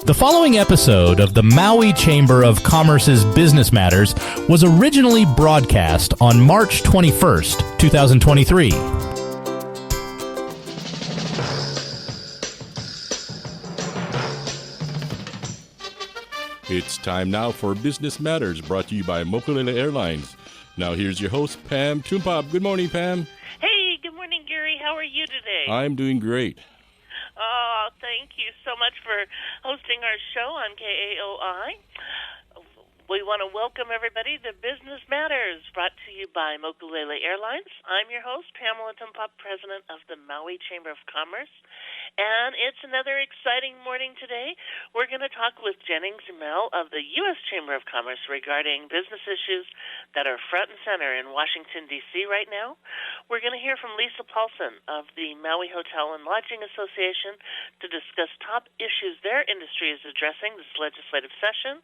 The following episode of the Maui Chamber of Commerce's Business Matters was originally broadcast on March 21st, 2023. It's time now for Business Matters, brought to you by Mokulele Airlines. Now here's your host, Pam Tumpop. Good morning, Pam. Hey, good morning, Gary. How are you today? I'm doing great. Oh, thank you so much for hosting our show on KAOI. We want to welcome everybody to Business Matters, brought to you by Mokulele Airlines. I'm your host, Pamela Tumpop, president of the Maui Chamber of Commerce. And it's another exciting morning today. We're going to talk with Jennings Imel of the U.S. Chamber of Commerce regarding business issues that are front and center in Washington, D.C. right now. We're going to hear from Lisa Paulson of the Maui Hotel and Lodging Association to discuss top issues their industry is addressing this legislative session.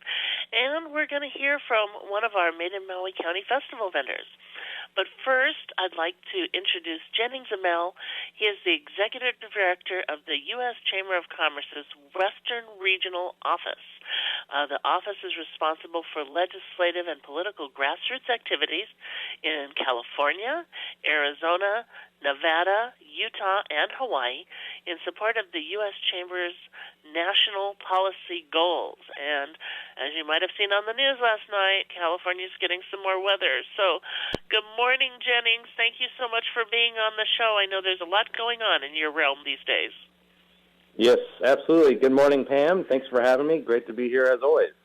And we're going to hear from one of our Made in Maui County Festival vendors. But first, I'd like to introduce Jennings Imel. He is the Executive Director of the U.S. Chamber of Commerce's Western Regional Office. The office is responsible for legislative and political grassroots activities in California, Arizona, Nevada, Utah, and Hawaii in support of the U.S. Chamber's national policy goals. And as you might have seen on the news last night, California's getting some more weather. So good morning, Jennings. Thank you so much for being on the show. I know there's a lot going on in your realm these days. Yes, absolutely. Good morning, Pam. Thanks for having me. Great to be here as always.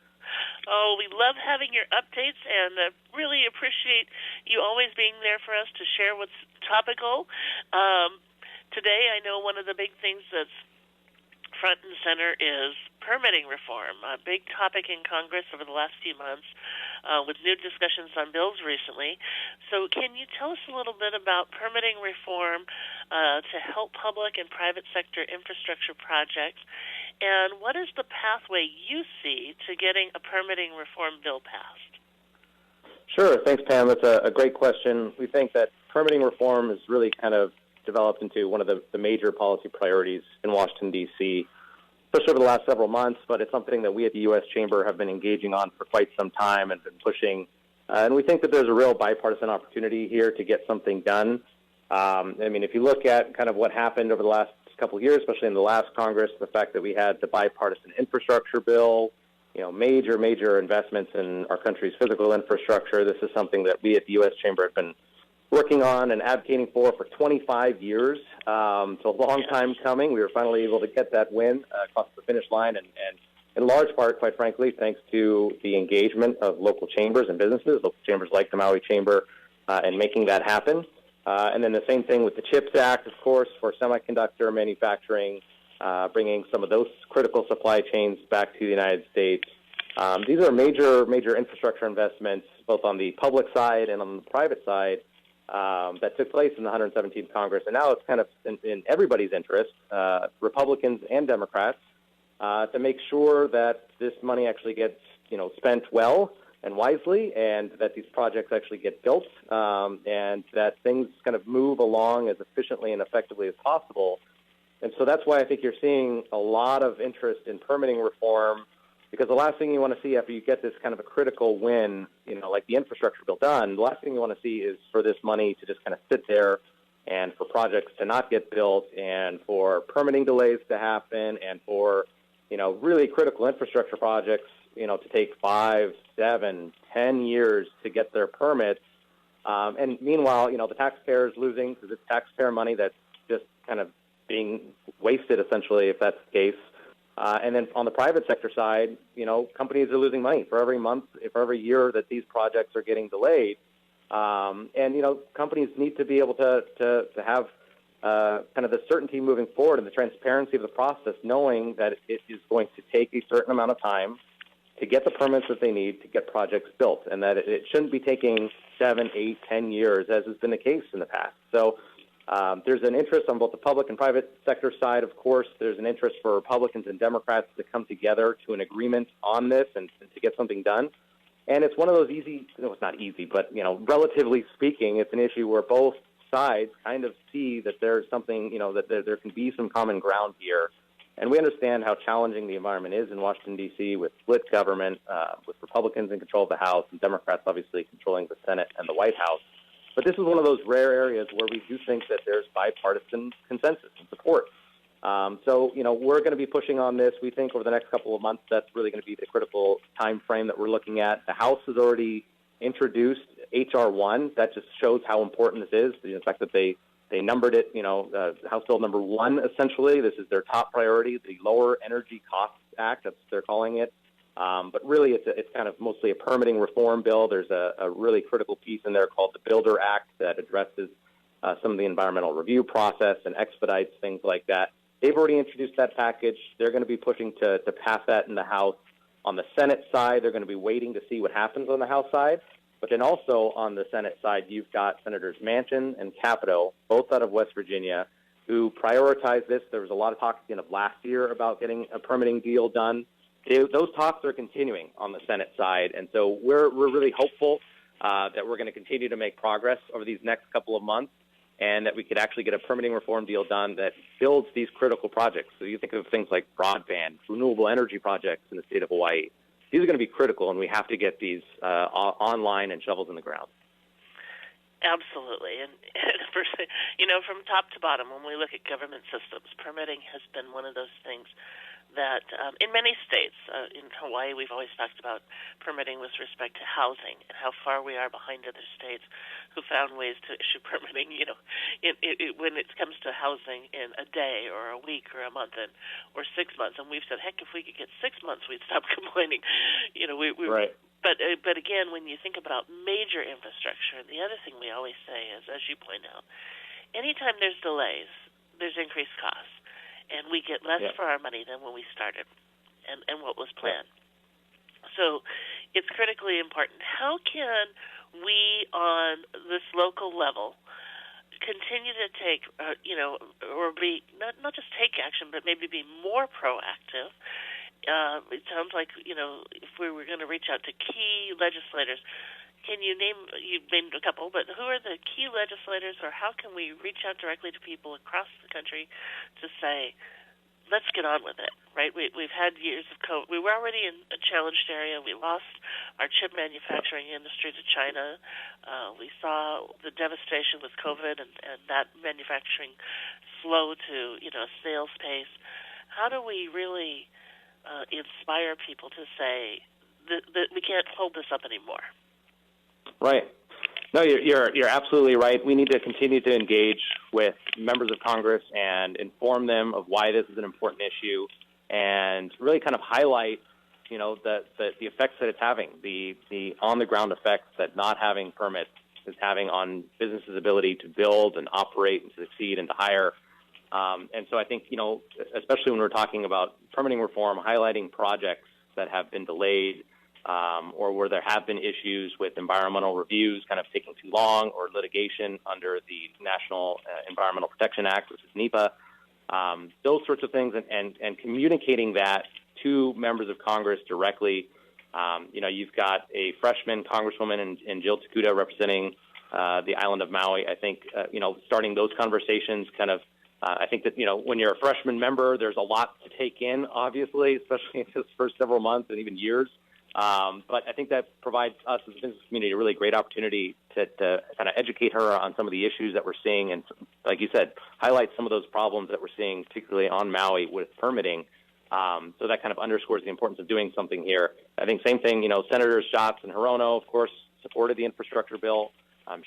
Oh, we love having your updates and really appreciate you always being there for us to share what's topical. Today, I know one of the big things that's front and center is permitting reform, a big topic in Congress over the last few months with new discussions on bills recently. So can you tell us a little bit about permitting reform to help public and private sector infrastructure projects, and what is the pathway you see to getting a permitting reform bill passed? Sure. Thanks, Pam. That's a great question. We think that permitting reform is really kind of developed into one of the major policy priorities in Washington, D.C., especially over the last several months, but it's something that we at the U.S. Chamber have been engaging on for quite some time and been pushing. And we think that there's a real bipartisan opportunity here to get something done. If you look at kind of what happened over the last couple of years, especially in the last Congress, the fact that we had the bipartisan infrastructure bill, major investments in our country's physical infrastructure. This is something that we at the U.S. Chamber have been working on and advocating for 25 years. It's a long time coming. We were finally able to get that win across the finish line, and in large part, quite frankly, thanks to the engagement of local chambers and businesses, local chambers like the Maui Chamber, and making that happen. And then the same thing with the CHIPS Act, of course, for semiconductor manufacturing, bringing some of those critical supply chains back to the United States. These are major infrastructure investments, both on the public side and on the private side, that took place in the 117th Congress. And now it's kind of in everybody's interest, Republicans and Democrats, to make sure that this money actually gets spent well and wisely, and that these projects actually get built, and that things kind of move along as efficiently and effectively as possible. And so that's why I think you're seeing a lot of interest in permitting reform, because the last thing you want to see after you get this kind of a critical win, like the infrastructure bill done, the last thing you want to see is for this money to just kind of sit there and for projects to not get built and for permitting delays to happen and for, really critical infrastructure projects, to take 5, 7, 10 years to get their permits. And meanwhile, the taxpayer is losing because it's taxpayer money that's just kind of being wasted, essentially, if that's the case. And then on the private sector side, companies are losing money for every month, for every year that these projects are getting delayed. Companies need to be able to have kind of the certainty moving forward and the transparency of the process, knowing that it is going to take a certain amount of time to get the permits that they need to get projects built, and that it shouldn't be taking 7, 8, 10 years, as has been the case in the past. So there's an interest on both the public and private sector side, of course. There's an interest for Republicans and Democrats to come together to an agreement on this and to get something done. And it's one of those it's not easy, but, relatively speaking, it's an issue where both sides kind of see that there's something, that there can be some common ground here. And we understand how challenging the environment is in Washington, D.C., with split government, with Republicans in control of the House and Democrats obviously controlling the Senate and the White House. But this is one of those rare areas where we do think that there's bipartisan consensus and support. So, we're going to be pushing on this. We think over the next couple of months, that's really going to be the critical time frame that we're looking at. The House has already introduced H.R. 1. That just shows how important this is. The fact that they numbered it, House Bill number 1, essentially. This is their top priority, the Lower Energy Costs Act, that's what they're calling it. But really, it's kind of mostly a permitting reform bill. There's a really critical piece in there called the Builder Act that addresses some of the environmental review process and expedites things like that. They've already introduced that package. They're going to be pushing to pass that in the House. On the Senate side, they're going to be waiting to see what happens on the House side. But then also on the Senate side, you've got Senators Manchin and Capito, both out of West Virginia, who prioritize this. There was a lot of talk at the end of last year about getting a permitting deal done. Those talks are continuing on the Senate side. And so we're really hopeful that we're going to continue to make progress over these next couple of months, and that we could actually get a permitting reform deal done that builds these critical projects. So you think of things like broadband, renewable energy projects in the state of Hawaii. These are going to be critical, and we have to get these online and shovels in the ground. Absolutely. And from top to bottom, when we look at government systems, permitting has been one of those things that in many states, in Hawaii, we've always talked about permitting with respect to housing and how far we are behind other states who found ways to issue permitting, when it comes to housing in a day or a week or a month or 6 months. And we've said, heck, if we could get 6 months, we'd stop complaining. Right. But again, when you think about major infrastructure, the other thing we always say is, as you point out, anytime there's delays, there's increased costs. And we get less for our money than when we started and what was planned. So it's critically important. How can we on this local level continue to take, or be, not just take action, but maybe be more proactive? It sounds like, if we were going to reach out to key legislators, can you name, you've named a couple, but who are the key legislators, or how can we reach out directly to people across the country to say, let's get on with it, right? We've had years of COVID. We were already in a challenged area. We lost our chip manufacturing industry to China. We saw the devastation with COVID and that manufacturing slow to, snail's pace. How do we really inspire people to say that we can't hold this up anymore? Right. No, you're absolutely right. We need to continue to engage with members of Congress and inform them of why this is an important issue, and really kind of highlight, the effects that it's having, the on the ground effects that not having permits is having on businesses' ability to build and operate and to succeed and to hire. And so I think, especially when we're talking about permitting reform, highlighting projects that have been delayed, or where there have been issues with environmental reviews kind of taking too long, or litigation under the National Environmental Protection Act, which is NEPA, those sorts of things, and communicating that to members of Congress directly. You've got a freshman congresswoman in Jill Takuda representing the island of Maui. I think, starting those conversations kind of, I think that, when you're a freshman member, there's a lot to take in, obviously, especially in this first several months and even years. But I think that provides us as a business community a really great opportunity to kind of educate her on some of the issues that we're seeing, and, like you said, highlight some of those problems that we're seeing, particularly on Maui with permitting. So that kind of underscores the importance of doing something here. I think same thing, Senators Schatz and Hirono, of course, supported the infrastructure bill.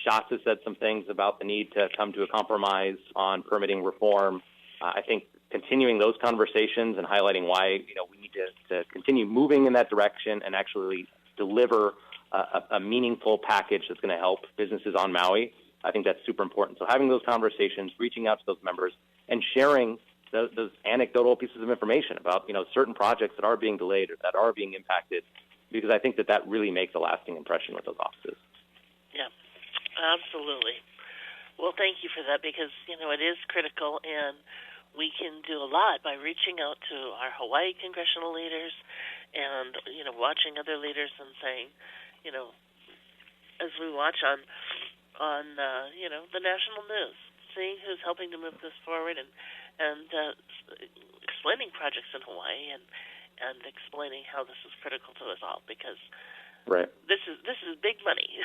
Schatz has said some things about the need to come to a compromise on permitting reform. I think continuing those conversations and highlighting why, we need to continue moving in that direction and actually deliver a meaningful package that's going to help businesses on Maui. I think that's super important. So having those conversations, reaching out to those members, and sharing those anecdotal pieces of information about, certain projects that are being delayed or that are being impacted, because I think that really makes a lasting impression with those offices. Yeah, absolutely. Well, thank you for that, because, it is critical, and we can do a lot by reaching out to our Hawaii congressional leaders and, watching other leaders and saying, as we watch on the national news, seeing who's helping to move this forward and explaining projects in Hawaii and explaining how this is critical to us all, because right. this is big money,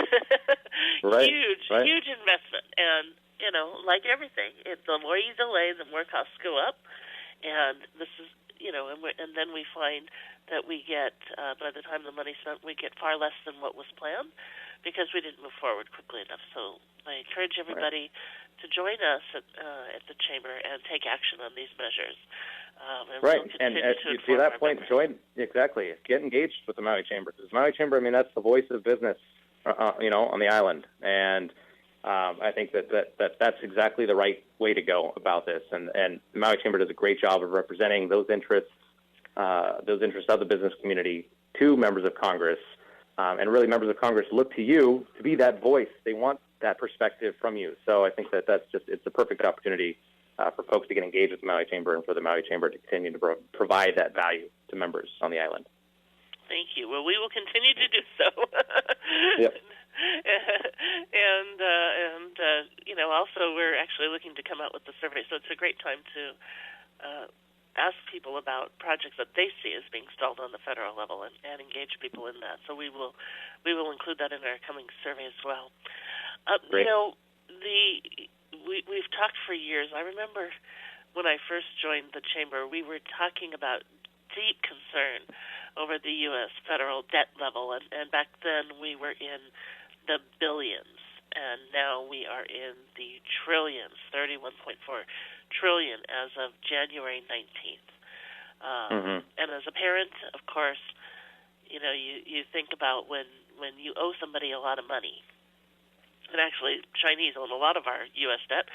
Right. huge investment, and like everything, the more you delay, the more costs go up, and this is and then we find that we get by the time the money's spent, we get far less than what was planned because we didn't move forward quickly enough. So I encourage everybody to join us at the Chamber and take action on these measers. Right, and you see that point, join, exactly. Get engaged with the Maui Chamber. Because the Maui Chamber, I mean, that's the voice of business, on the island. And I think that's exactly the right way to go about this. And the Maui Chamber does a great job of representing those interests of the business community to members of Congress. And really, members of Congress look to you to be that voice. They want that perspective from you. So I think it's a perfect opportunity for folks to get engaged with the Maui Chamber and for the Maui Chamber to continue to provide that value to members on the island. Thank you. Well, we will continue to do so. Yep. And also we're actually looking to come out with the survey, so it's a great time to ask people about projects that they see as being stalled on the federal level and engage people in that. So we will include that in our coming survey as well. Great. We've talked for years. I remember when I first joined the Chamber, we were talking about deep concern over the U.S. federal debt level, and back then we were in the billions, and now we are in the trillions, 31.4 trillion as of January 19th. And as a parent, of course, you think about when you owe somebody a lot of money. And actually, Chinese own a lot of our U.S. debt.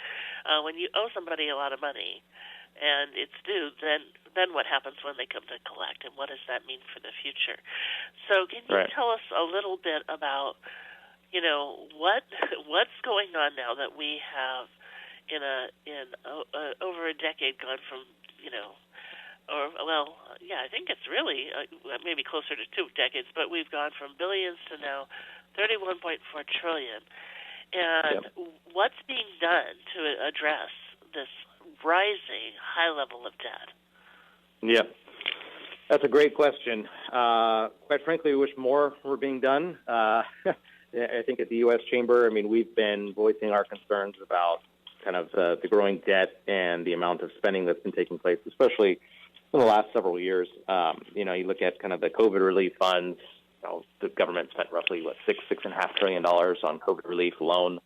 When you owe somebody a lot of money and it's due, then what happens when they come to collect, and what does that mean for the future? So can you tell us a little bit about, what's going on now that we have in over a decade gone from, I think it's really maybe closer to 2 decades, but we've gone from billions to now 31.4 trillion. And what's being done to address this rising high level of debt? Yeah, that's a great question. Quite frankly, we wish more were being done. I think at the U.S. Chamber, I mean, we've been voicing our concerns about kind of the growing debt and the amount of spending that's been taking place, especially in the last several years. You look at kind of the COVID relief funds. The government spent roughly, $6.5 trillion on COVID relief alone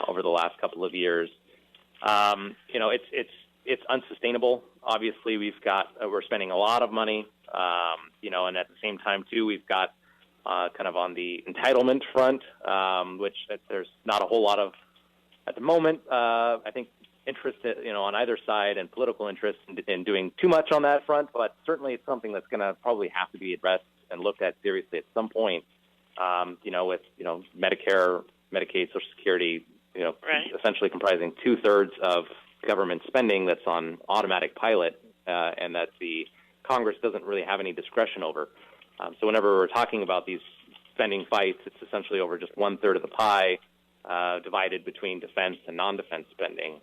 over the last couple of years. It's unsustainable. Obviously, we're spending a lot of money, and at the same time, too, we've got kind of on the entitlement front, which there's not a whole lot of at the moment. I think interest, on either side, and political interest in doing too much on that front, but certainly it's something that's going to probably have to be addressed and looked at seriously at some point, with, Medicare, Medicaid, Social Security, essentially comprising 2/3 of government spending that's on automatic pilot, and that the Congress doesn't really have any discretion over. So whenever we're talking about these spending fights, it's essentially over just 1/3 of the pie, divided between defense and non-defense spending.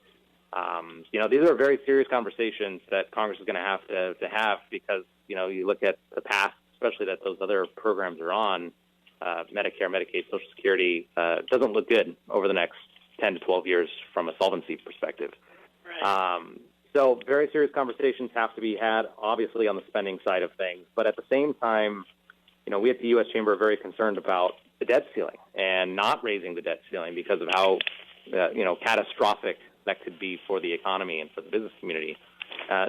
These are very serious conversations that Congress is going to have because, you look at the past, especially that those other programs are on, Medicare, Medicaid, Social Security, doesn't look good over the next 10 to 12 years from a solvency perspective. Right. So very serious conversations have to be had, obviously, on the spending side of things. But at the same time, we at the U.S. Chamber are very concerned about the debt ceiling and not raising the debt ceiling because of how, catastrophic that could be for the economy and for the business community.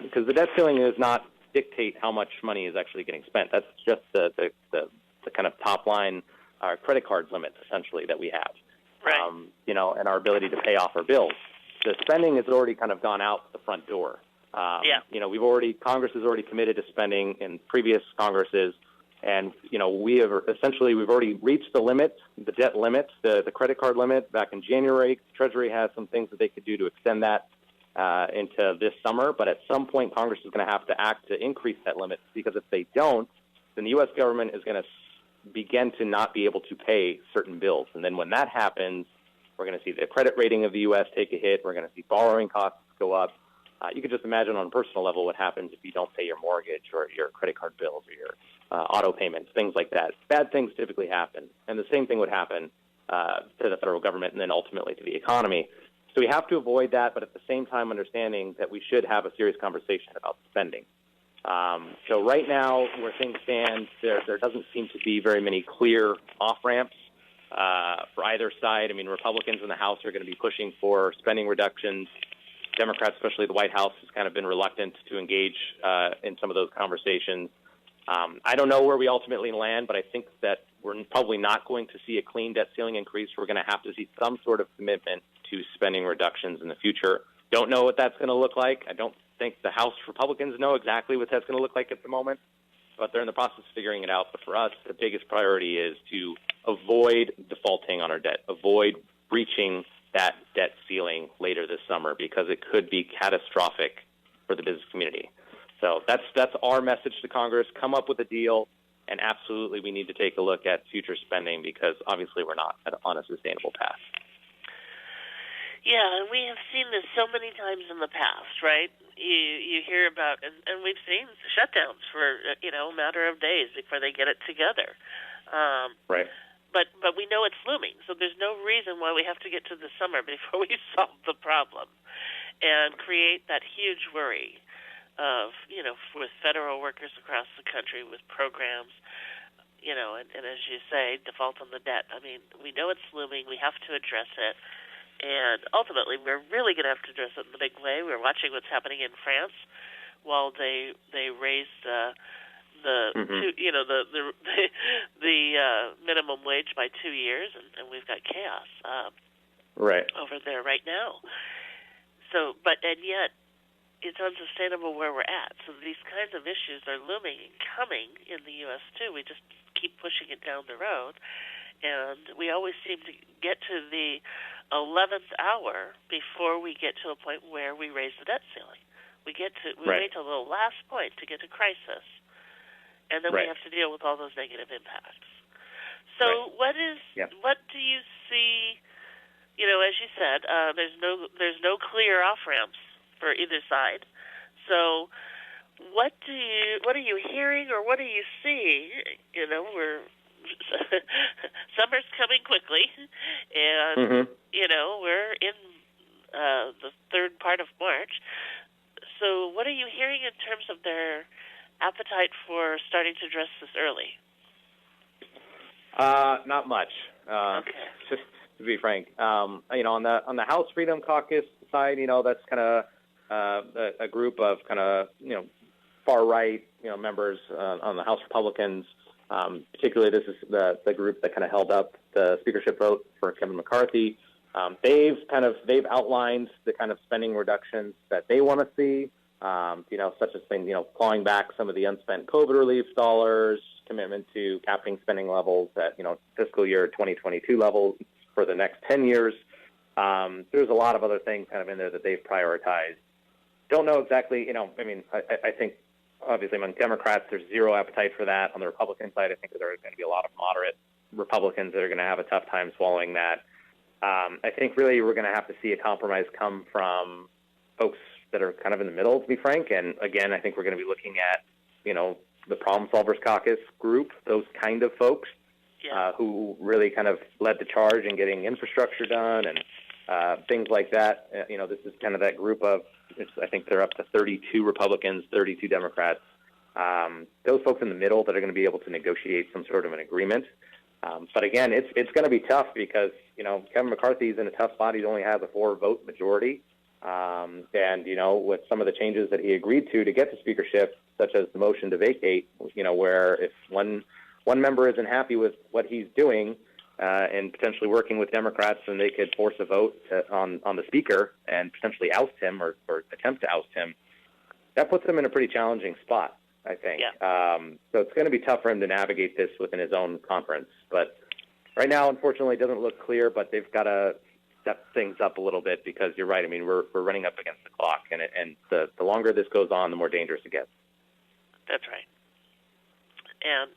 Because the debt ceiling does not dictate how much money is actually getting spent. That's just the kind of top line credit card limit, essentially, that we have. Right. And our ability to pay off our bills. The spending has already kind of gone out the front door. Congress has already committed to spending in previous Congresses, and we've already reached the limit, the debt limit, the credit card limit back in January. Treasury has some things that they could do to extend that into this summer, but at some point Congress is going to have to act to increase that limit, because if they don't, then the U.S. government is going to begin to not be able to pay certain bills. And then when that happens, we're going to see the credit rating of the U.S. take a hit. We're going to see borrowing costs go up. You could just imagine on a personal level what happens if you don't pay your mortgage or your credit card bills or your auto payments, things like that. Bad things typically happen. And the same thing would happen to the federal government and then ultimately to the economy. So we have to avoid that, but at the same time understanding that we should have a serious conversation about spending. So right now, where things stand, there doesn't seem to be very many clear off-ramps for either side. I mean, Republicans in the House are going to be pushing for spending reductions. Democrats, especially the White House, has kind of been reluctant to engage in some of those conversations. I don't know where we ultimately land, but I think that we're probably not going to see a clean debt ceiling increase. We're going to have to see some sort of commitment to spending reductions in the future. Don't know what that's going to look like. I don't think the House Republicans know exactly what that's going to look like at the moment, but they're in the process of figuring it out. But for us, the biggest priority is to avoid defaulting on our debt, avoid breaching that debt ceiling later this summer because it could be catastrophic for the business community. So that's our message to Congress. Come up with a deal, and absolutely we need to take a look at future spending because obviously we're not on a sustainable path. Yeah, and we have seen this so many times in the past, right? You hear about, and we've seen shutdowns for, a matter of days before they get it together. Right. But we know it's looming, so there's no reason why we have to get to the summer before we solve the problem and create that huge worry of, with federal workers across the country with programs, and as you say, default on the debt. I mean, we know it's looming. We have to address it. And ultimately, we're really going to have to address it in the big way. We're watching what's happening in France while they raise the minimum wage by 2 years, and we've got chaos right over there right now. So, and yet it's unsustainable where we're at. So these kinds of issues are looming and coming in the U.S. too. We just keep pushing it down the road, and we always seem to get to the 11th hour before we get to a point where we raise the debt ceiling. We wait till the last point to get to crisis, and then we have to deal with all those negative impacts. So what do you see? As you said, there's no clear off ramps for either side. So what are you hearing or what are you seeing? We're summer's coming quickly, and we're in the third part of March. So what are you hearing in terms of their appetite for starting to address this early? Not much. Okay. Just to be frank, on the House Freedom Caucus side, that's kind of a group of kind of far right members on the House Republicans. Particularly, this is the group that kind of held up the speakership vote for Kevin McCarthy. They've outlined the kind of spending reductions that they want to see, such as things, clawing back some of the unspent COVID relief dollars, commitment to capping spending levels at, fiscal year 2022 levels for the next 10 years. There's a lot of other things kind of in there that they've prioritized. Don't know exactly, I think obviously among Democrats, there's zero appetite for that. On the Republican side, I think there are going to be a lot of moderate Republicans that are going to have a tough time swallowing that. I think really we're going to have to see a compromise come from folks that are kind of in the middle, to be frank. And again, I think we're going to be looking at, the Problem Solvers Caucus group, those kind of folks who really kind of led the charge in getting infrastructure done and things like that. This is kind of that group of, I think they're up to 32 Republicans, 32 Democrats. Those folks in the middle that are going to be able to negotiate some sort of an agreement. But again, it's going to be tough because, Kevin McCarthy's in a tough spot. He only has a 4-vote majority. And, with some of the changes that he agreed to get the speakership, such as the motion to vacate, where if one member isn't happy with what he's doing and potentially working with Democrats, then they could force a vote on the speaker and potentially oust him or attempt to oust him. That puts him in a pretty challenging spot, I think. Yeah. So it's going to be tough for him to navigate this within his own conference. But right now, unfortunately, it doesn't look clear, but they've got to step things up a little bit because you're right. I mean, we're running up against the clock, and the longer this goes on, the more dangerous it gets. That's right. And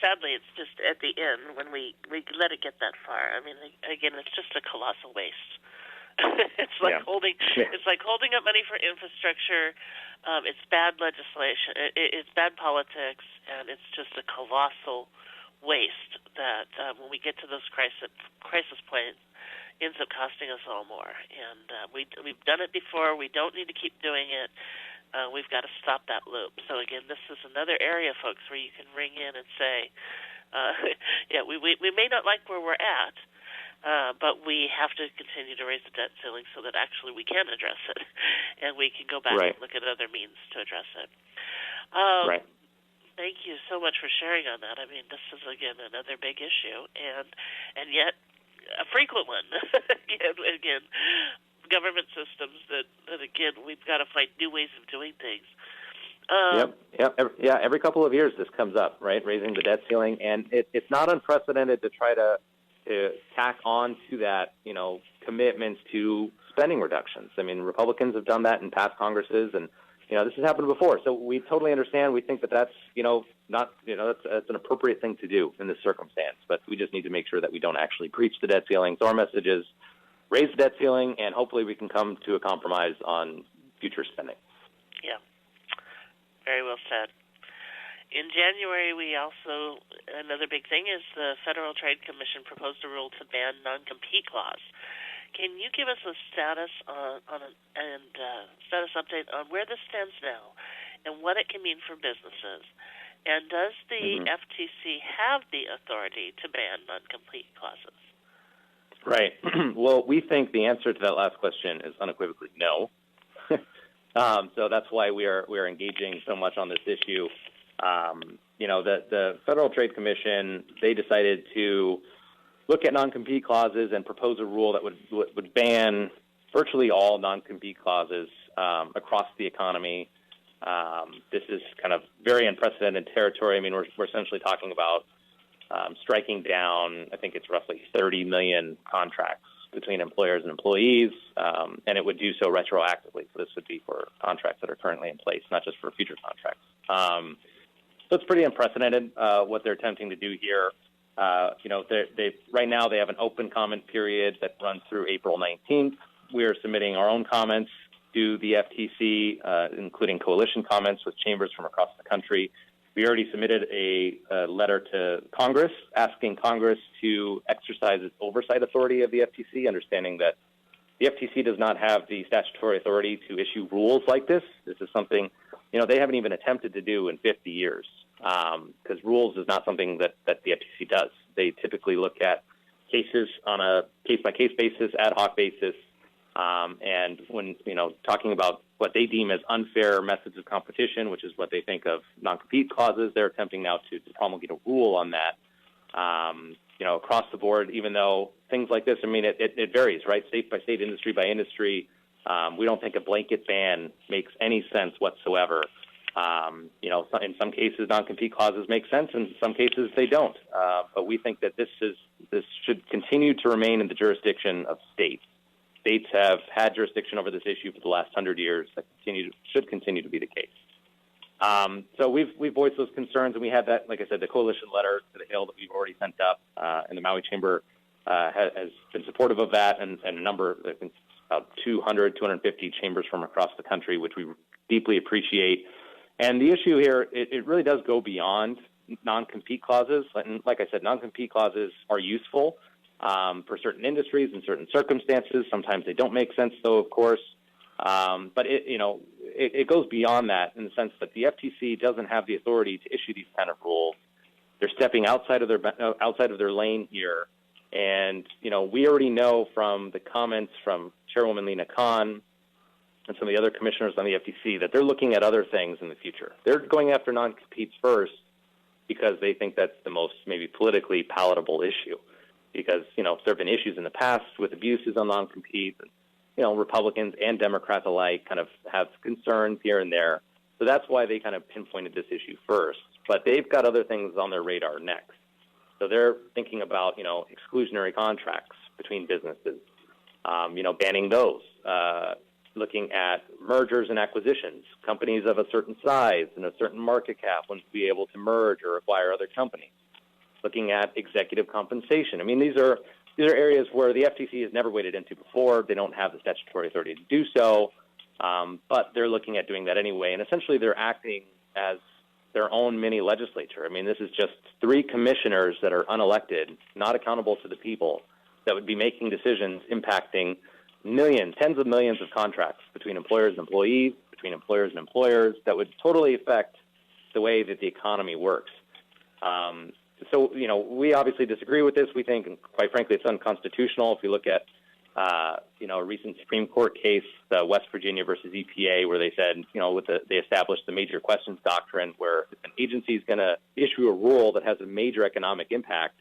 sadly, it's just at the end when we let it get that far. I mean, again, it's just a colossal waste It's like holding up money for infrastructure. It's bad legislation. It's bad politics, and it's just a colossal waste that when we get to those crisis points, ends up costing us all more. And we've done it before. We don't need to keep doing it. We've got to stop that loop. So again, this is another area, folks, where you can ring in and say, we may not like where we're at, but we have to continue to raise the debt ceiling so that actually we can address it, and we can go back and look at other means to address it. Thank you so much for sharing on that. I mean, this is, again, another big issue, and yet a frequent one. Again, government systems that, again, we've got to find new ways of doing things. Every couple of years this comes up, right, raising the debt ceiling, and it's not unprecedented to try to tack on to that, commitments to spending reductions. I mean, Republicans have done that in past Congresses, and, this has happened before. So we totally understand. We think that that's, that's an appropriate thing to do in this circumstance, but we just need to make sure that we don't actually breach the debt ceiling. So our message is raise the debt ceiling, and hopefully we can come to a compromise on future spending. Yeah. Very well said. In January, another big thing is the Federal Trade Commission proposed a rule to ban non-compete clause. Can you give us a status status update on where this stands now and what it can mean for businesses? And does the FTC have the authority to ban non-compete clauses? Right. Well, we think the answer to that last question is unequivocally no. So that's why we are engaging so much on this issue. The Federal Trade Commission, they decided to look at non-compete clauses and propose a rule that would ban virtually all non-compete clauses across the economy. This is kind of very unprecedented territory. I mean, we're essentially talking about striking down, I think it's roughly 30 million contracts between employers and employees, and it would do so retroactively. So this would be for contracts that are currently in place, not just for future contracts. So it's pretty unprecedented what they're attempting to do here. Right now they have an open comment period that runs through April 19th. We are submitting our own comments to the FTC, including coalition comments with chambers from across the country. We already submitted a letter to Congress asking Congress to exercise its oversight authority of the FTC, understanding that the FTC does not have the statutory authority to issue rules like this. This is something, they haven't even attempted to do in 50 years because rules is not something that the FTC does. They typically look at cases on a case-by-case basis, ad hoc basis, and when, talking about what they deem as unfair methods of competition, which is what they think of non-compete clauses, they're attempting now to promulgate a rule on that, across the board, even though things like this, I mean, it varies, right? State by state, industry by industry. We don't think a blanket ban makes any sense whatsoever. In some cases, non-compete clauses make sense. In some cases, they don't. But we think that this should continue to remain in the jurisdiction of states. States have had jurisdiction over this issue for the last 100 years. That should continue to be the case. So we've voiced those concerns, and we had that, like I said, the coalition letter to the Hill that we've already sent up, and the Maui Chamber has been supportive of that, and a number, I think about 250 chambers from across the country, which we deeply appreciate. And the issue here, it really does go beyond non-compete clauses. And like I said, non-compete clauses are useful for certain industries and certain circumstances. Sometimes they don't make sense, though, of course. But it goes beyond that in the sense that the FTC doesn't have the authority to issue these kind of rules. They're stepping outside of their lane here. And, we already know from the comments from Chairwoman Lena Khan and some of the other commissioners on the FTC that they're looking at other things in the future. They're going after non-competes first because they think that's the most maybe politically palatable issue. Because, there have been issues in the past with abuses on non-competes, and, Republicans and Democrats alike kind of have concerns here and there. So that's why they kind of pinpointed this issue first. But they've got other things on their radar next. So they're thinking about, exclusionary contracts between businesses, banning those, looking at mergers and acquisitions. Companies of a certain size and a certain market cap wouldn't be able to merge or acquire other companies. Looking at executive compensation. I mean, these are these are areas where the FTC has never waded into before. They don't have the statutory authority to do so, but they're looking at doing that anyway. And essentially, they're acting as their own mini legislature. I mean, this is just 3 commissioners that are unelected, not accountable to the people, that would be making decisions impacting millions, tens of millions of contracts between employers and employees, between employers and employers, that would totally affect the way that the economy works. So, we obviously disagree with this. We think, quite frankly, it's unconstitutional. If you look at, a recent Supreme Court case, the West Virginia versus EPA, where they said, they established the major questions doctrine, where if an agency is going to issue a rule that has a major economic impact,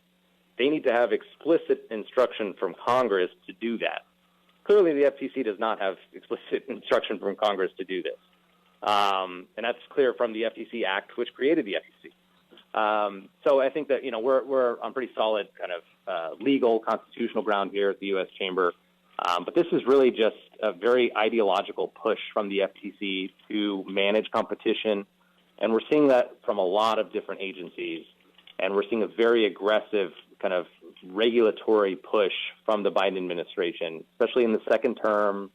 they need to have explicit instruction from Congress to do that. Clearly, the FTC does not have explicit instruction from Congress to do this. And that's clear from the FTC Act, which created the FTC. So I think that, we're on pretty solid kind of legal, constitutional ground here at the U.S. Chamber. But this is really just a very ideological push from the FTC to manage competition. And we're seeing that from a lot of different agencies. And we're seeing a very aggressive kind of regulatory push from the Biden administration, especially in the second term.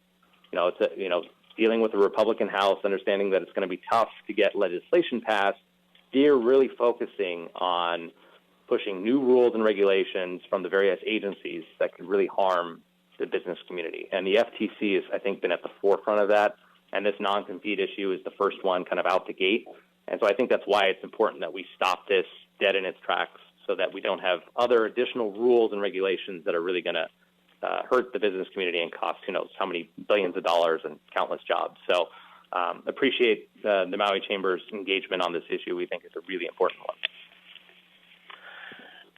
Dealing with the Republican House, understanding that it's going to be tough to get legislation passed. They're really focusing on pushing new rules and regulations from the various agencies that could really harm the business community. And the FTC has, I think, been at the forefront of that. And this non-compete issue is the first one kind of out the gate. And so I think that's why it's important that we stop this dead in its tracks so that we don't have other additional rules and regulations that are really going to hurt the business community and cost, how many billions of dollars and countless jobs. So appreciate the Maui Chamber's engagement on this issue. We think it's a really important one.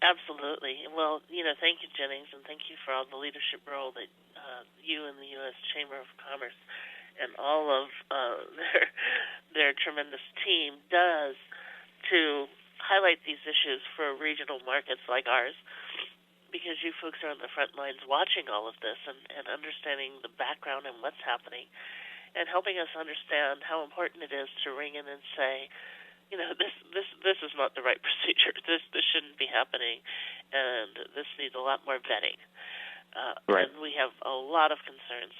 Absolutely. Well, thank you, Jennings, and thank you for all the leadership role that you and the U.S. Chamber of Commerce and all of their tremendous team does to highlight these issues for regional markets like ours, because you folks are on the front lines watching all of this and understanding the background and what's happening and helping us understand how important it is to ring in and say, this is not the right procedure. This shouldn't be happening, and this needs a lot more vetting. Right. And we have a lot of concerns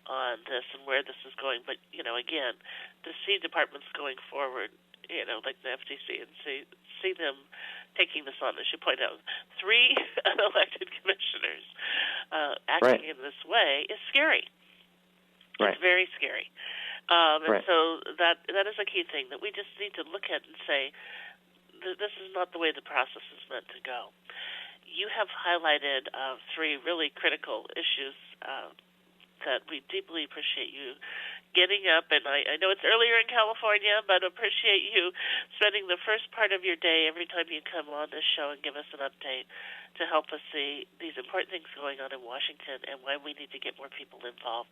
on this and where this is going. But, again, to see departments going forward, like the FTC, and see them taking this on, as you point out, 3 unelected commissioners acting in this way is scary. It's very scary. And so that is a key thing that we just need to look at and say, this is not the way the process is meant to go. You have highlighted 3 really critical issues that we deeply appreciate you getting up, and I know it's earlier in California, but appreciate you spending the first part of your day every time you come on this show and give us an update to help us see these important things going on in Washington and why we need to get more people involved.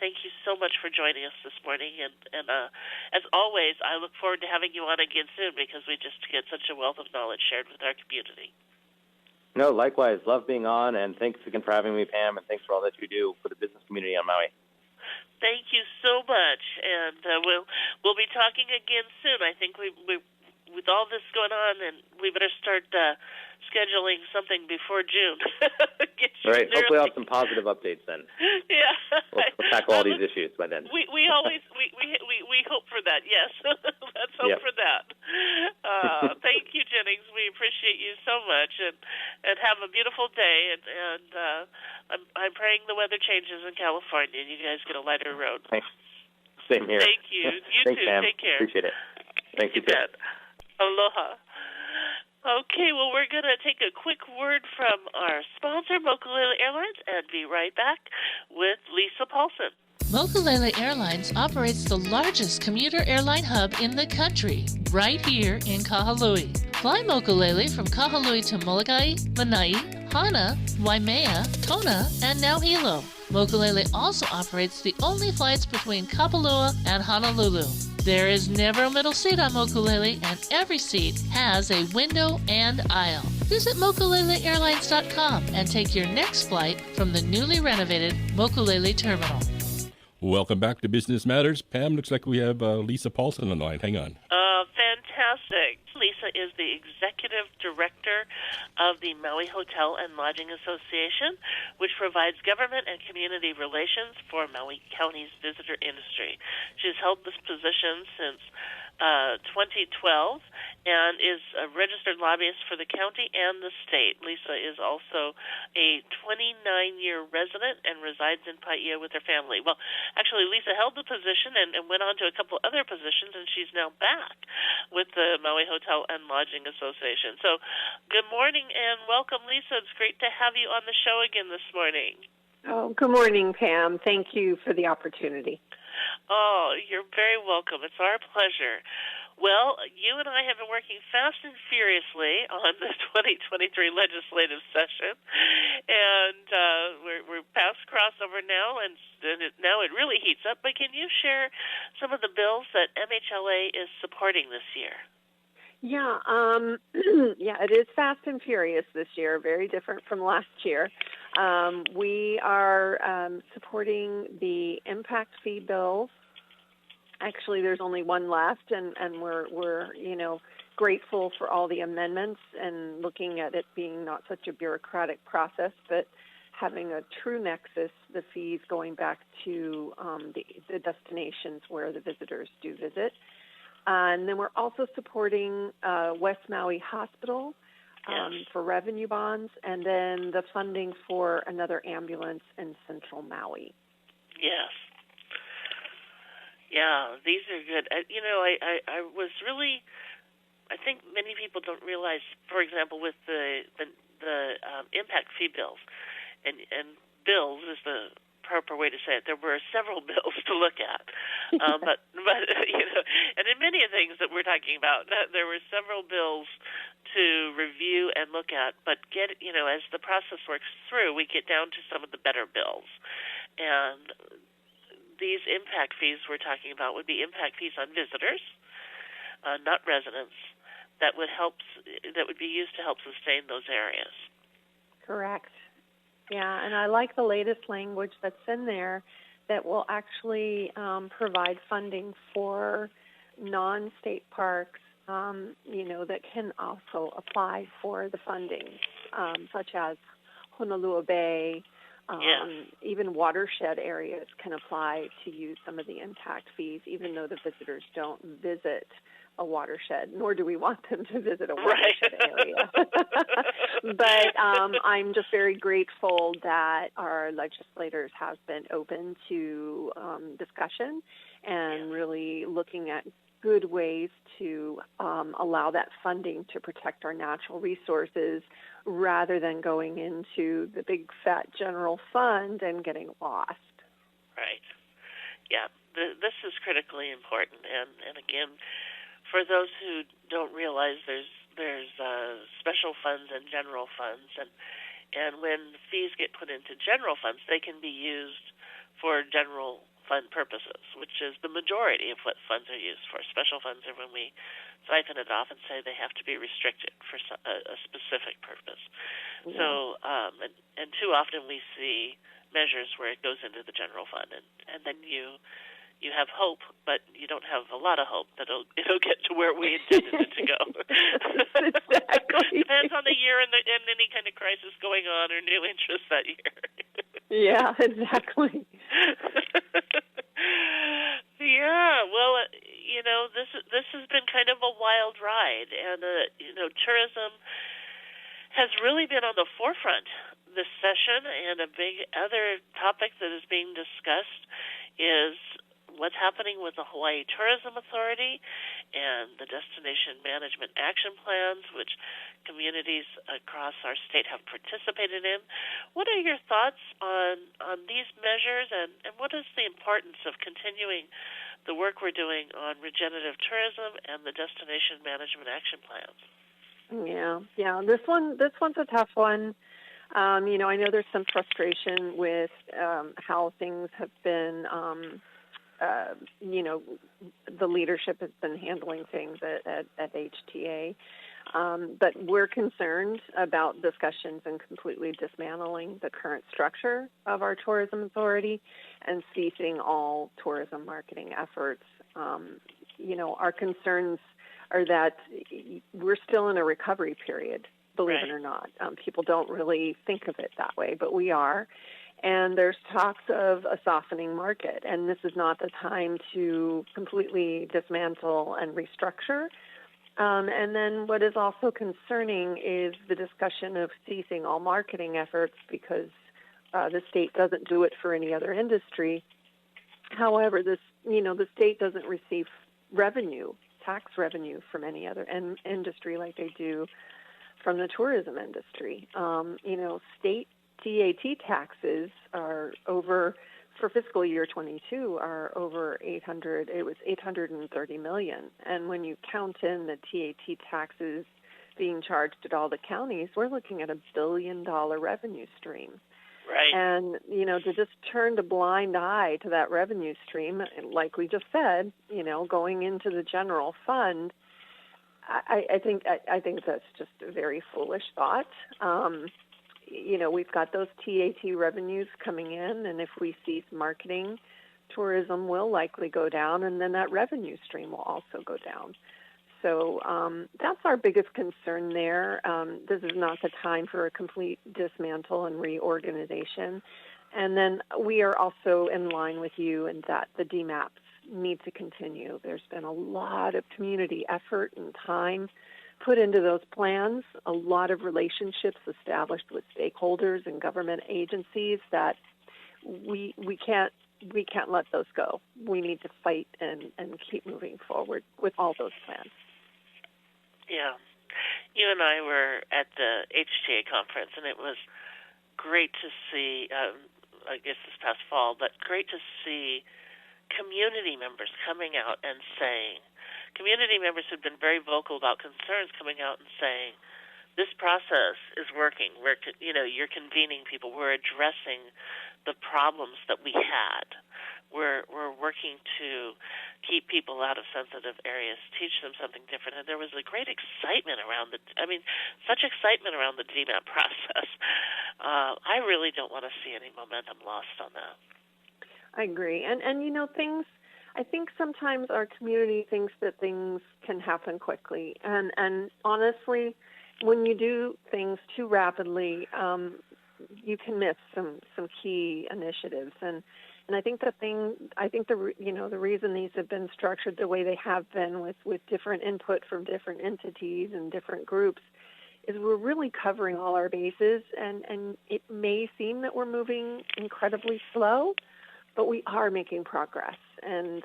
Thank you so much for joining us this morning, and as always, I look forward to having you on again soon, because we just get such a wealth of knowledge shared with our community. No, likewise. Love being on, and thanks again for having me, Pam, and thanks for all that you do for the business community on Maui. Thank you so much, and we'll be talking again soon. I think we with all this going on, and we better start scheduling something before June. Right. Hopefully, I'll have some positive updates then. Yeah. We'll tackle all these issues by then. We always we hope for that. Yes. Let's hope for that. Thank you, Jennings. We appreciate you so much, and have a beautiful day. And I'm praying the weather changes in California and you guys get a lighter road. Thanks. Same here. Thank you. Thanks, too. Pam. Take care. Appreciate it. Thank you. Bet. Aloha. Okay, well, we're going to take a quick word from our sponsor, Mokulele Airlines, and be right back with Lisa Paulson. Mokulele Airlines operates the largest commuter airline hub in the country, right here in Kahului. Fly Mokulele from Kahului to Molokai, Lanai, Hana, Waimea, Kona, and now Hilo. Mokulele also operates the only flights between Kapalua and Honolulu. There is never a middle seat on Mokulele, and every seat has a window and aisle. Visit mokuleleairlines.com and take your next flight from the newly renovated Mokulele Terminal. Welcome back to Business Matters. Pam, looks like we have Lisa Paulson on the line. Hang on. Fantastic. Lisa is the Executive Director of the Maui Hotel and Lodging Association, which provides government and community relations for Maui County's visitor industry. She's held this position since 2012 and is a registered lobbyist for the county and the state. Lisa is also a 29-year resident and resides in Paia with her family. Well, actually, Lisa held the position and went on to a couple other positions, and she's now back with the Maui Hotel and Lodging Association. So good morning and welcome, Lisa. It's great to have you on the show again this morning. Oh, good morning, Pam. Thank you for the opportunity. Oh, you're very welcome. It's our pleasure. Well, you and I have been working fast and furiously on the 2023 legislative session, and we're past crossover now, and now it really heats up. But can you share some of the bills that MHLA is supporting this year? Yeah, yeah, it is fast and furious this year, very different from last year. We are supporting the impact fee bills. Actually, there's only one left, and we're grateful for all the amendments and looking at it being not such a bureaucratic process, but having a true nexus, the fees going back to the destinations where the visitors do visit. And then we're also supporting West Maui Hospital for revenue bonds, and then the funding for another ambulance in Central Maui. Yes. Yeah, these are good. I was really, I think many people don't realize, for example, with the impact fee bills, and bills is the proper way to say it. There were several bills to look at, but and in many of the things that we're talking about, there were several bills to review and look at. But as the process works through, we get down to some of the better bills, and these impact fees we're talking about would be impact fees on visitors, not residents. That would be used to help sustain those areas. Correct. Yeah, and I like the latest language that's in there that will actually provide funding for non-state parks, that can also apply for the funding, such as Honolulu Bay. Even watershed areas can apply to use some of the impact fees, even though the visitors don't visit a watershed, nor do we want them to visit a watershed area. But I'm just very grateful that our legislators have been open to discussion and really looking at good ways to allow that funding to protect our natural resources rather than going into the big fat general fund and getting lost. Right. Yeah, this is critically important. And again, for those who don't realize, there's special funds and general funds, and when fees get put into general funds, they can be used for general fund purposes, which is the majority of what funds are used for. Special funds are when we siphon it off and say they have to be restricted for a specific purpose. Yeah. So, and too often we see measures where it goes into the general fund, and then you have hope, but you don't have a lot of hope that it'll get to where we intended it to go. Exactly. Depends on the year and any kind of crisis going on or new interest that year. Yeah, exactly. Yeah, well, this has been kind of a wild ride, and tourism has really been on the forefront this session. And a big other topic that is being discussed is what's happening with the Hawaii Tourism Authority and the Destination Management Action Plans, which communities across our state have participated in. What are your thoughts on these measures, and what is the importance of continuing the work we're doing on regenerative tourism and the Destination Management Action Plans? Yeah. This one's a tough one. I know there's some frustration with how things have been. The leadership has been handling things at HTA. But we're concerned about discussions and completely dismantling the current structure of our tourism authority and ceasing all tourism marketing efforts. Our concerns are that we're still in a recovery period, believe Right. it or not. People don't really think of it that way, but we are. And there's talks of a softening market, and this is not the time to completely dismantle and restructure. And then what is also concerning is the discussion of ceasing all marketing efforts because the state doesn't do it for any other industry. However, the state doesn't receive tax revenue from any other industry like they do from the tourism industry. State TAT taxes are over, for fiscal year 22, are over 830 million. And when you count in the TAT taxes being charged at all the counties, we're looking at $1 billion revenue stream. Right. And, to just turn a blind eye to that revenue stream, like we just said, going into the general fund, I think that's just a very foolish thought. We've got those TAT revenues coming in, and if we cease marketing, tourism will likely go down, and then that revenue stream will also go down. So that's our biggest concern there. This is not the time for a complete dismantle and reorganization. And then we are also in line with you in that the DMAPs need to continue. There's been a lot of community effort and time put into those plans, a lot of relationships established with stakeholders and government agencies that we can't let those go. We need to fight and keep moving forward with all those plans. Yeah. You and I were at the HTA conference, and it was great to see, I guess this past fall, but great to see community members coming out and saying, community members who've been very vocal about concerns coming out and saying, this process is working. You're convening people. We're addressing the problems that we had. We're working to keep people out of sensitive areas, teach them something different. And there was a great excitement around such excitement around the DMAP process. I really don't want to see any momentum lost on that. I agree. And things, I think sometimes our community thinks that things can happen quickly. And honestly, when you do things too rapidly, you can miss some key initiatives. And I think the reason these have been structured the way they have been with different input from different entities and different groups is we're really covering all our bases. And it may seem that we're moving incredibly slow, but we are making progress. And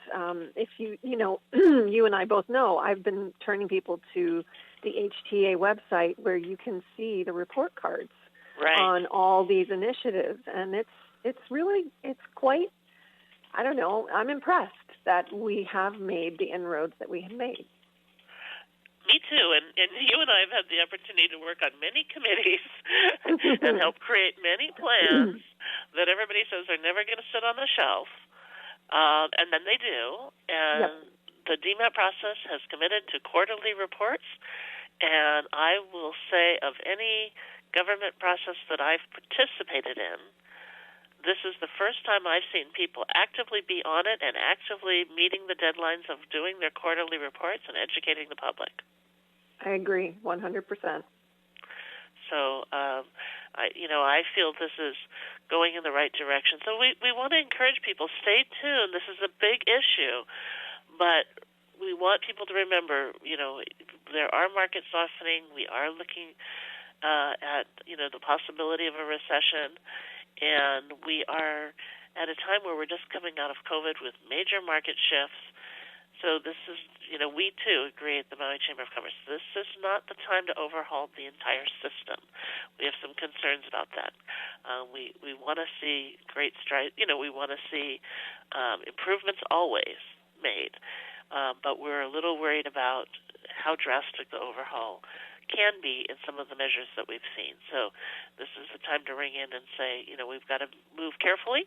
if you and I both know, I've been turning people to the HTA website where you can see the report cards on all these initiatives. And it's quite, I don't know, I'm impressed that we have made the inroads that we have made. Me too, and you and I have had the opportunity to work on many committees and help create many plans that everybody says are never going to sit on the shelf, and then they do. And the DMAP process has committed to quarterly reports, and I will say of any government process that I've participated in, this is the first time I've seen people actively be on it and actively meeting the deadlines of doing their quarterly reports and educating the public. I agree, 100%. So, I feel this is going in the right direction. So we want to encourage people, stay tuned. This is a big issue, but we want people to remember, there are market softening. We are looking at, the possibility of a recession, and we are at a time where we're just coming out of COVID with major market shifts. So this is, we too agree at the Maui Chamber of Commerce. This is not the time to overhaul the entire system. We have some concerns about that. We want to see great strides. We want to see improvements always made, but we're a little worried about how drastic the overhaul can be in some of the measures that we've seen. So this is the time to ring in and say, we've got to move carefully.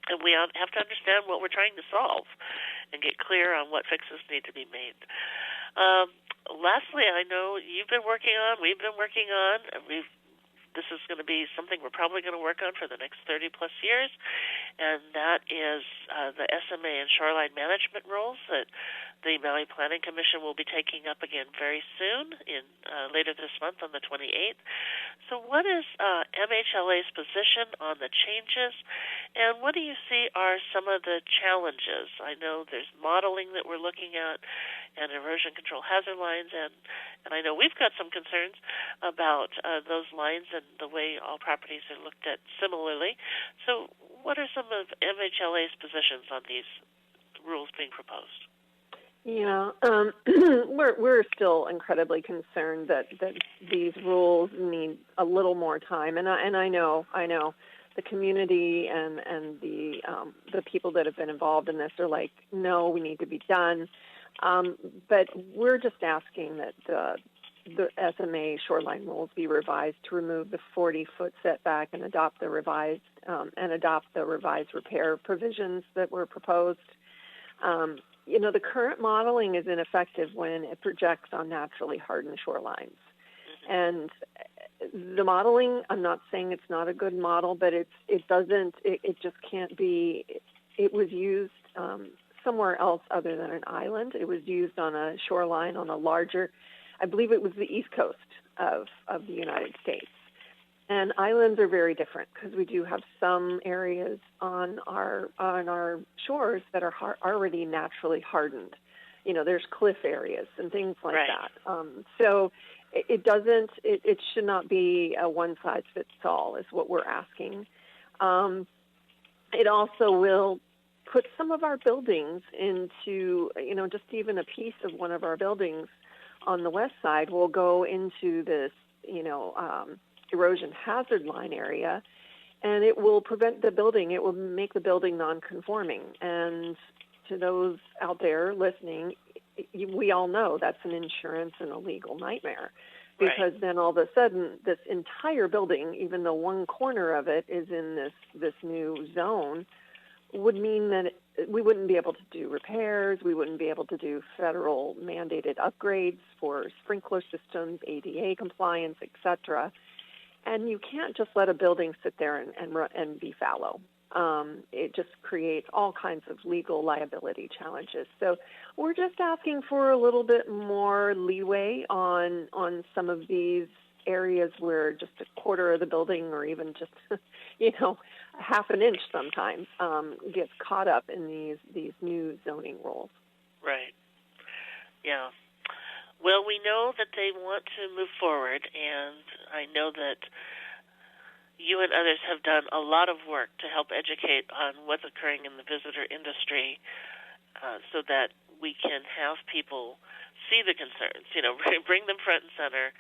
And we have to understand what we're trying to solve and get clear on what fixes need to be made. Lastly, I know we've been working on, this is going to be something we're probably going to work on for the next 30-plus years, and that is the SMA and shoreline management rules that the Maui Planning Commission will be taking up again very soon, later this month on the 28th. So what is MHLA's position on the changes, and what do you see are some of the challenges? I know there's modeling that we're looking at and erosion control hazard lines, and I know we've got some concerns about those lines and the way all properties are looked at similarly. So what are some of MHLA's positions on these rules being proposed? Yeah, we're still incredibly concerned that these rules need a little more time, and I know the community and the people that have been involved in this are like, no, we need to be done, but we're just asking that the SMA shoreline rules be revised to remove the 40-foot setback and adopt the revised repair provisions that were proposed. The current modeling is ineffective when it projects on naturally hardened shorelines. And the modeling, I'm not saying it's not a good model, but it just can't be. It was used somewhere else other than an island. It was used on a shoreline on a larger, I believe it was the east coast of the United States. And islands are very different because we do have some areas on our shores that are already naturally hardened. There's cliff areas and things like that. So it should not be a one-size-fits-all is what we're asking. It also will put some of our buildings into, just even a piece of one of our buildings on the west side will go into this, erosion hazard line area, and it will prevent the building. It will make the building non-conforming. And to those out there listening, we all know that's an insurance and a legal nightmare, because then all of a sudden this entire building, even though one corner of it is in this new zone, would mean that we wouldn't be able to do repairs, we wouldn't be able to do federal mandated upgrades for sprinkler systems, ADA compliance, etc. And you can't just let a building sit there and be fallow. It just creates all kinds of legal liability challenges. So we're just asking for a little bit more leeway on some of these areas where just a quarter of the building, or even just half an inch sometimes, gets caught up in these new zoning rules. Right. Yeah. Well, we know that they want to move forward, and I know that you and others have done a lot of work to help educate on what's occurring in the visitor industry, so that we can have people see the concerns, bring them front and center,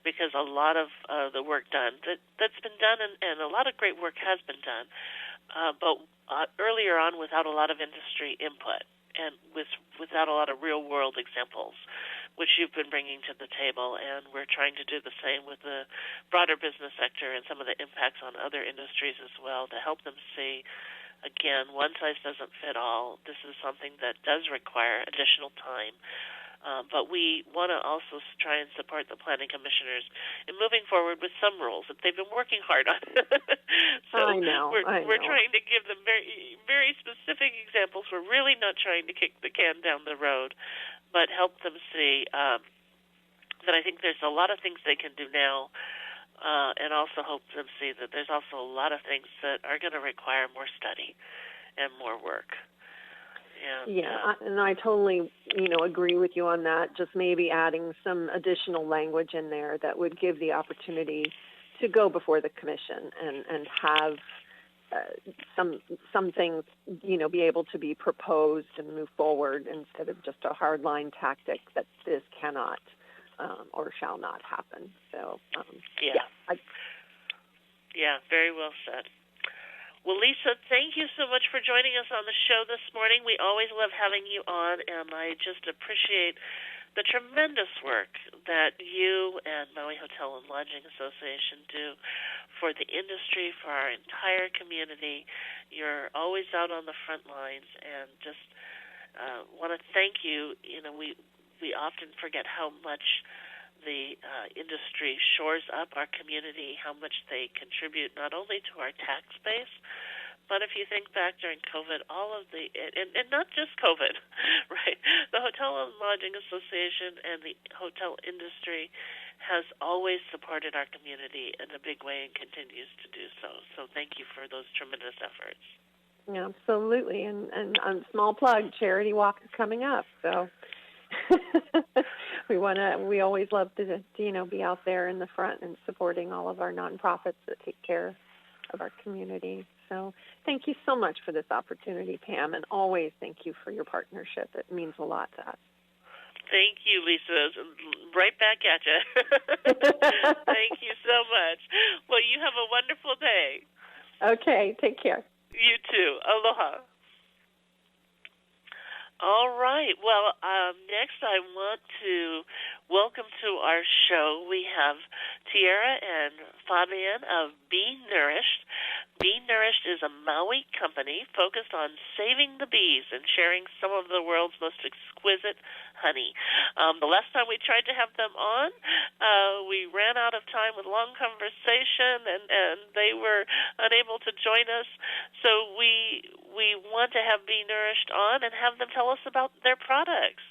because a lot of the work that's been done, and a lot of great work has been done, but earlier on without a lot of industry input and without a lot of real-world examples, which you've been bringing to the table, and we're trying to do the same with the broader business sector and some of the impacts on other industries as well, to help them see, again, one size doesn't fit all. This is something that does require additional time. But we want to also try and support the planning commissioners in moving forward with some rules that they've been working hard on. So I know. We're trying to give them very, very specific examples. We're really not trying to kick the can down the road, but help them see that I think there's a lot of things they can do now, and also hope them see that there's also a lot of things that are going to require more study and more work. And I totally, agree with you on that. Just maybe adding some additional language in there that would give the opportunity to go before the commission and have some things, be able to be proposed and move forward instead of just a hardline tactic that this cannot or shall not happen. So, very well said. Well, Lisa, thank you so much for joining us on the show this morning. We always love having you on, and I just appreciate the tremendous work that you and Maui Hotel and Lodging Association do for the industry, for our entire community. You're always out on the front lines, and just want to thank you. We often forget how much the industry shores up our community, how much they contribute not only to our tax base, But if you think back during COVID, all of the, and not just COVID, right? The Hotel and Lodging Association and the hotel industry has always supported our community in a big way and continues to do so. So thank you for those tremendous efforts. Yeah, absolutely. And a small plug, Charity Walk is coming up. So we always love to be out there in the front and supporting all of our nonprofits that take care of our community. So thank you so much for this opportunity, Pam, and always thank you for your partnership. It means a lot to us. Thank you, Lisa. Right back at you. Thank you so much. Well, you have a wonderful day. Okay, take care. You too. Aloha. All right. Well, next I want to welcome to our show. We have Tierra and Fabian of Be Nourished. Be Nourished is a Maui company focused on saving the bees and sharing some of the world's most exquisite honey. The last time we tried to have them on, we ran out of time with long conversation, and they were unable to join us. So we want to have Be Nourished on and have them tell us about their products.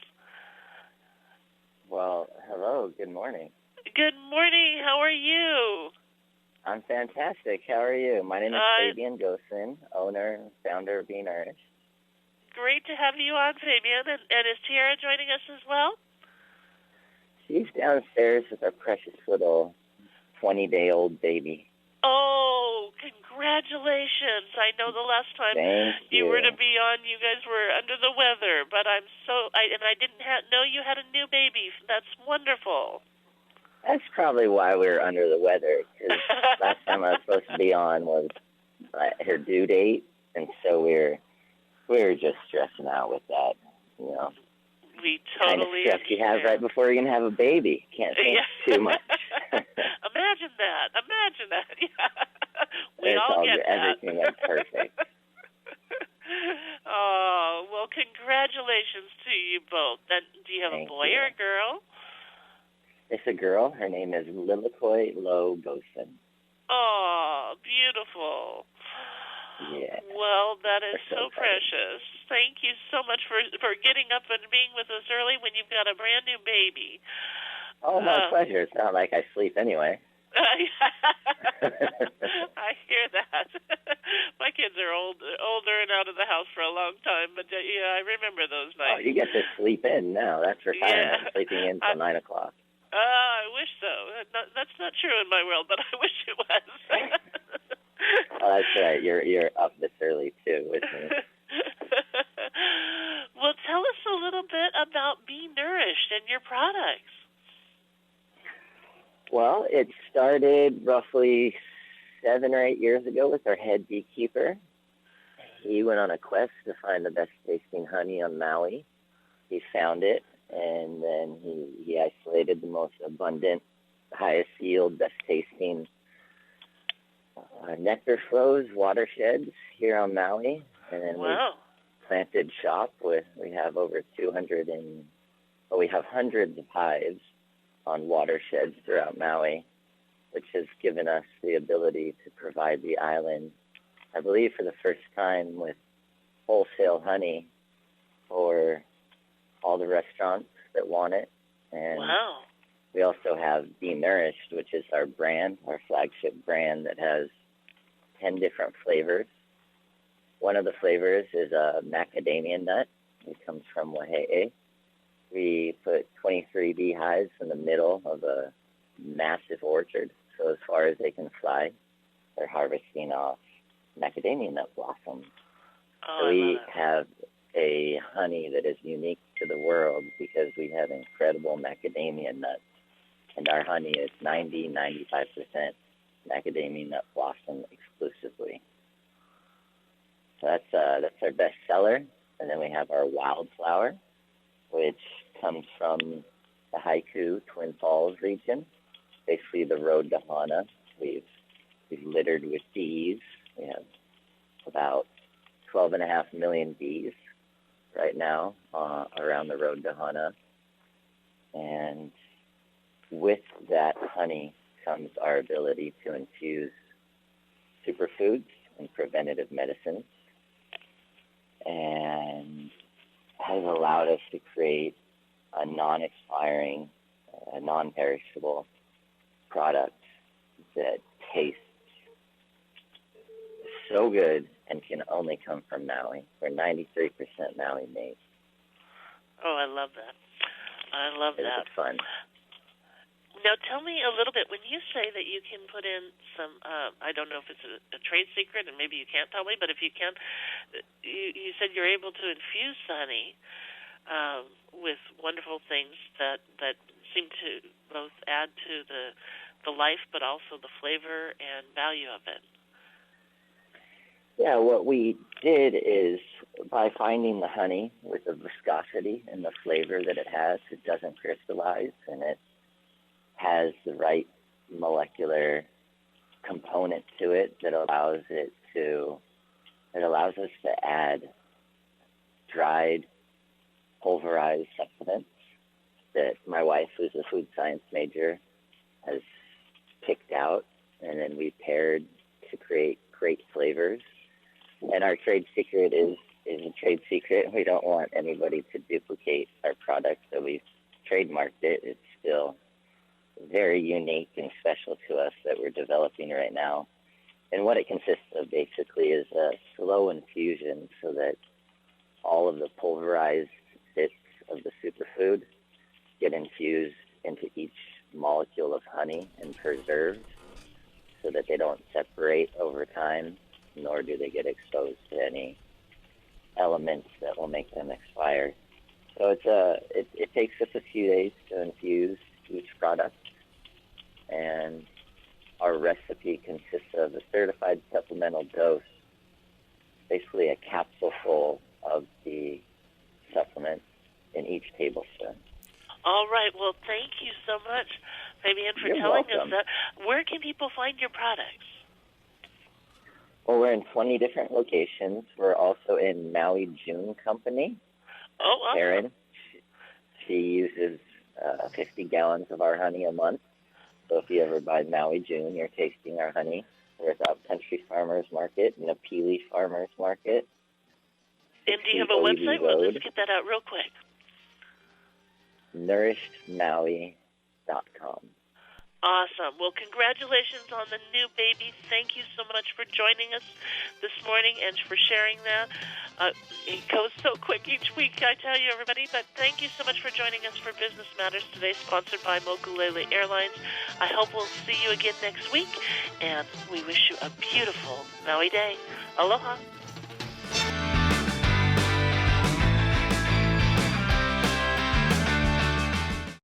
Well, hello. Good morning. Good morning. How are you? I'm fantastic. How are you? My name is Fabian Gosen, owner and founder of Be Nourished. Great to have you on, Fabian. And is Tierra joining us as well? She's downstairs with our precious little 20-day-old baby. Oh, congratulations. I know the last time you were to be on, you guys were under the weather, but I didn't know you had a new baby. That's wonderful. That's probably why we were under the weather, because last time I was supposed to be on was her due date, and so we were just stressing out with that, We totally kind of stress you have right before you're going to have a baby. Can't think too much. Imagine that. Yeah. We it's all get that. Everything went perfect. Oh, well, congratulations to you both. And do you have a boy or a girl? It's a girl. Her name is Lilikoi Lo Gosen. Oh, beautiful. Yeah. Well, that is so precious. Thank you so much for getting up and being with us early when you've got a brand new baby. Oh, my pleasure. It's not like I sleep anyway. I hear that. My kids are older and out of the house for a long time, but yeah, I remember those nights. Oh, you get to sleep in now. That's retirement. Yeah. Sleeping in till 9 o'clock. I wish so. That's not true in my world, but I wish it was. Oh, that's right. You're up this early too with me. Well, tell us a little bit about Be Nourished and your products. Well, it started roughly 7 or 8 years ago with our head beekeeper. He went on a quest to find the best tasting honey on Maui. He found it, and then he isolated the most abundant, highest yield, best tasting nectar flows, watersheds here on Maui. And then we planted shop with, we have over 200 we have hundreds of hives on watersheds throughout Maui, which has given us the ability to provide the island, I believe for the first time, with wholesale honey for all the restaurants that want it. And we also have Be Nourished, which is our brand, our flagship brand that has 10 different flavors. One of the flavors is a macadamia nut. It comes from Wahee. We put 23 beehives in the middle of a massive orchard, so as far as they can fly, they're harvesting off macadamia nut blossoms. Oh, so we have a honey that is unique to the world because we have incredible macadamia nuts, and our honey is 95% macadamia nut blossom exclusively. So that's our best seller. And then we have our wildflower, which comes from the Haiku Twin Falls region, basically the road to Hana. We've littered with bees. We have about 12.5 million bees right now around the road to Hana. And with that honey comes our ability to infuse superfoods in preventative medicine, and has allowed us to create a non-expiring, non-perishable product that tastes so good and can only come from Maui. We're 93% Maui made. Oh, I love that. I love that. It's fun. Now, tell me a little bit. When you say that you can put in some, I don't know if it's a trade secret, and maybe you can't tell me, but if you can, you said you're able to infuse honey with wonderful things that seem to both add to the life, but also the flavor and value of it. Yeah, what we did is by finding the honey with the viscosity and the flavor that it has, it doesn't crystallize, and it has the right molecular component to it that allows us to add dried, pulverized supplements that my wife, who's a food science major, has picked out, and then we paired to create great flavors. And our trade secret is a trade secret. We don't want anybody to duplicate our product, so we've trademarked it. It's still very unique and special to us that we're developing right now. And what it consists of basically is a slow infusion so that all of the pulverized bits of the superfood get infused into each molecule of honey and preserved so that they don't separate over time, nor do they get exposed to any elements that will make them expire. So it takes us a few days to infuse each product, and our recipe consists of a certified supplemental dose, basically a capsule full of the supplement in each tablespoon. All right. Well, thank you so much, Fabian, for telling us that. Where can people find your products? Well, we're in 20 different locations. We're also in Maui June Company. Oh, awesome. Karen, she uses 50 gallons of our honey a month. So if you ever buy Maui June, you're tasting our honey. We're at Country Farmers Market and Napili Farmers Market. And do you have a website? Well, let's get that out real quick. NourishedMaui.com. Awesome. Well, congratulations on the new baby. Thank you so much for joining us this morning and for sharing that. It goes so quick each week, I tell you, everybody. But thank you so much for joining us for Business Matters today, sponsored by Mokulele Airlines. I hope we'll see you again next week, and we wish you a beautiful Maui day. Aloha.